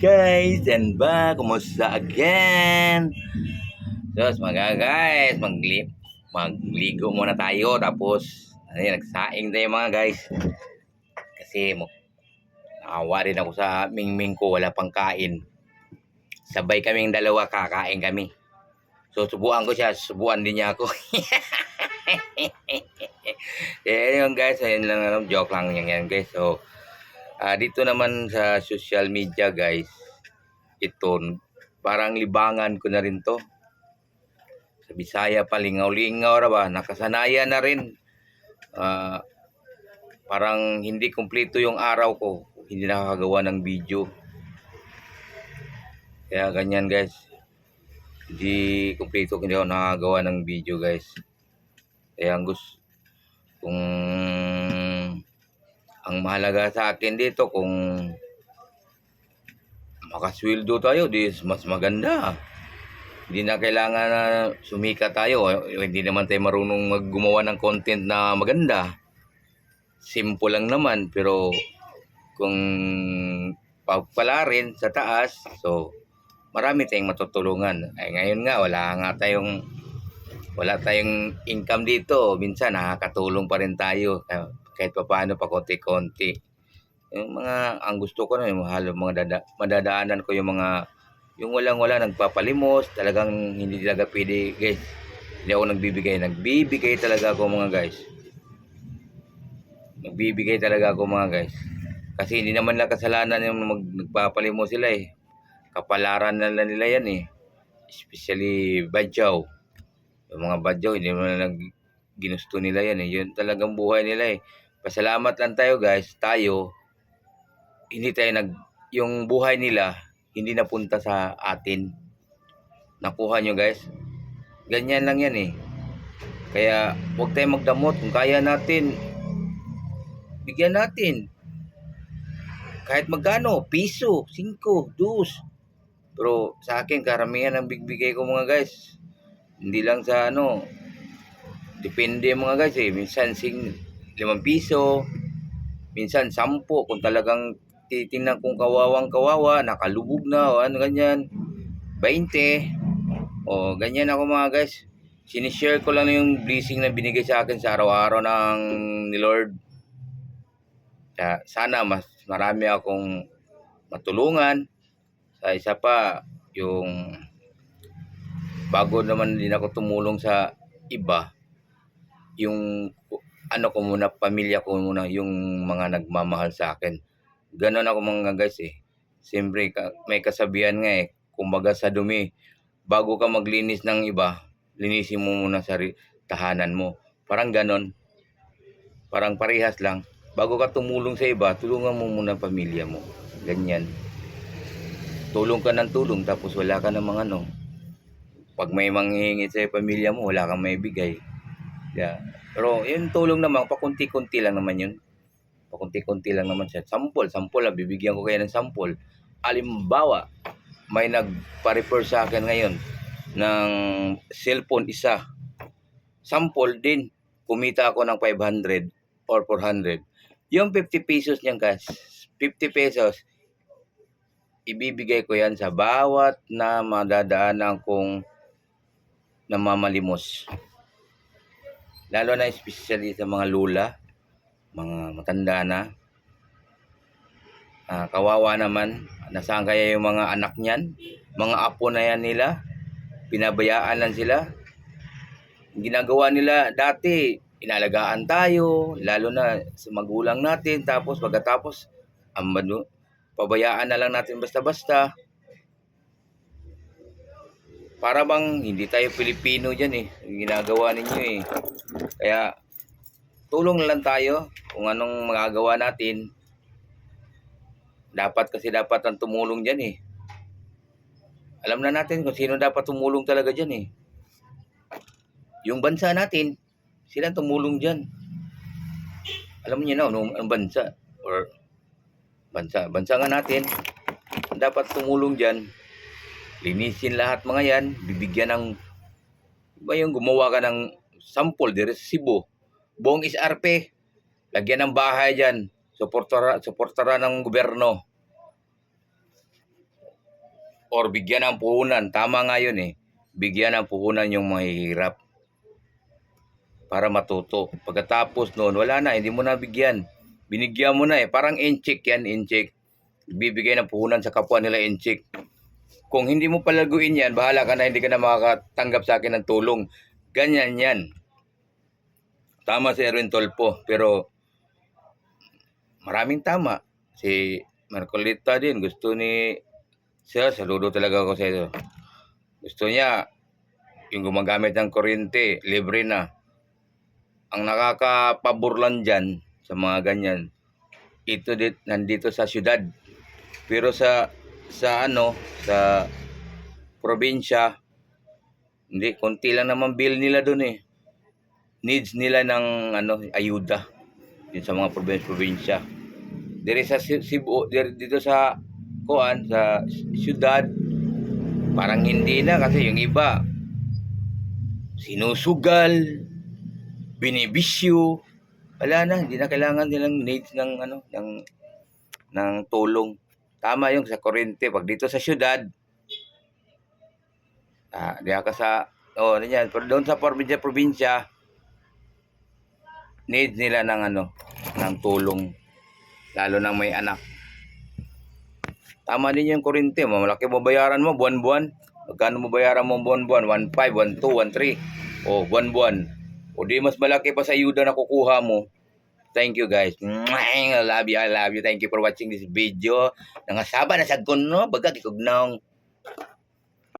guys, and ba, kumusta again? So, mga guys, magligo muna tayo. Tapos, nagsaing tayo mga guys. Kasi, nakawa rin ako sa mingming ko, wala pang kain. Sabay kaming dalawa, kakain kami. So, subuan ko siya, subuan din niya ako. Yun guys, ayun lang, joke lang yan guys. So, dito naman sa social media guys, ito, parang libangan ko na rin to. Sa Bisaya pa, lingaw-lingaw ra ba, nakasanayan na rin. Parang hindi kumpleto yung araw ko, hindi nakakagawa ng video. Kaya ganyan guys, hindi kumpleto, hindi ako nakakagawa ng video guys. Kaya kung ang mahalaga sa akin dito, kung makasweldo tayo, mas maganda. Hindi na kailangan na sumika tayo. Hindi naman tayo marunong gumawa ng content na maganda. Simple lang naman, pero kung pagpala rin sa taas, so marami tayong matutulungan. Ay ngayon nga, wala tayong income dito. Minsan nakakatulong pa rin tayo kahit papaano, pa konti-konti. Ang gusto ko na yung madadaanan ko yung walang-wala, nagpapalimos, talagang hindi talaga pwede guys. Hindi ako nagbibigay talaga ako mga guys. Nagbibigay talaga ako mga guys. Kasi hindi naman lang kasalanan yung nagpapalimos sila eh. Kapalaran na nila yan eh. Especially badyaw. Yung mga badyaw, hindi naman ginusto nila yan eh. Yun talagang buhay nila eh. Pasalamat lang tayo guys. Yung buhay nila, hindi napunta sa atin. Nakuha nyo guys. Ganyan lang yan eh. Kaya huwag tayong magdamot. Kung kaya natin, bigyan natin. Kahit magkano, piso, 5, 2. Pero sa akin, karamihan ang bigbigay ko mga guys. Hindi lang sa depende mga guys eh. Minsan 5 piso, minsan 10. Kung talagang titingnan kong kawawang-kawawa, nakalubog na o ano ganyan, 20. O ganyan ako mga guys. Sinishare ko lang yung blessing na binigay sa akin sa araw-araw ni Lord. Sana mas marami akong matulungan. Sa isa pa, yung bago naman din ako tumulong sa iba, yung pamilya ko muna, yung mga nagmamahal sa akin. Ganon ako mga guys eh. Siyempre, may kasabihan nga eh, kumbaga sa dumi, bago ka maglinis ng iba, linisin mo muna sa tahanan mo. Parang ganon. Parang parehas lang. Bago ka tumulong sa iba, tulungan mo muna ang pamilya mo. Ganyan. Tulong ka ng tulong, tapos wala ka namang pag may manghihingi sa pamilya mo, wala kang maibigay. Yeah. Pero yung tulong naman, pakunti-kunti lang naman yun. Pakunti-kunti lang naman siya. Sample lang, bibigyan ko kayo ng sample. Halimbawa, may nagpa-refer sa akin ngayon ng cellphone isa. Sample din, kumita ako ng 500 or 400. Yung 50 pesos niyan guys, 50 pesos, ibibigay ko yan sa bawat na madadaanan kong namamalimos. Lalo na especially sa mga lula, mga matanda na. Kawawa naman, nasaan kaya yung mga anak niyan? Mga apo na yan nila, pinabayaan lang sila. Ginagawa nila dati, inalagaan tayo, lalo na sa magulang natin, tapos pagkatapos, pabayaan na lang natin basta-basta. Para bang hindi tayo Pilipino dyan eh, yung ginagawa ninyo eh. Kaya, tulong na lang tayo kung anong magagawa natin. Dapat ang tumulong dyan eh. Alam na natin kung sino dapat tumulong talaga dyan eh. Yung bansa natin, sila tumulong dyan. Alam niyo na, ang bansa, or bansa nga natin, dapat tumulong dyan. Linisin lahat mga yan, bibigyan ng, yung gumawa ka ng sample, di resibo, buong SRP, lagyan ng bahay dyan, suportara ng gobyerno. or bigyan ng puhunan. Tama nga yun eh. Bigyan ng puhunan yung mahihirap para matuto. Pagkatapos noon, wala na, hindi mo na bigyan. Binigyan mo na eh. Parang incheck yan, incheck. Bibigay ng puhunan sa kapwa nila incheck. Kung hindi mo palaguin yan, bahala ka na, hindi ka na makakatanggap sa akin ng tulong. Ganyan yan. Tama si Erwin Tolpo, pero maraming tama. Si Marcolita din, gusto ni Sir, saludo talaga ako sa iyo. Gusto niya, yung gumagamit ng kuryente, libre na. Ang nakakapabor lang dyan, sa mga ganyan, nandito sa syudad. Pero sa probinsya, hindi, konti lang naman bill nila doon eh. Needs nila ng ayuda din sa mga probinsya. Dito sa Cebu, dito sa sa syudad, parang hindi na kasi yung iba sinusugal, binibisyo, wala na, hindi na kailangan nilang needs ng tulong. Tama yung sa kuryente. Pag dito sa syudad, diya ka sa pero doon sa probinsya, need nila ng tulong, lalo na may anak. Tama din yung kuryente, malaki babayaran mo buwan-buwan. Magkano mo bayaran mo buwan-buwan? 1.5, 1.2, 1.3. Buwan-buwan. O di mas malaki pa sa ayuda na kukuha mo. Thank you guys. I love you. Thank you for watching this video. Nangasaba na sa kuno, baga kikugnong.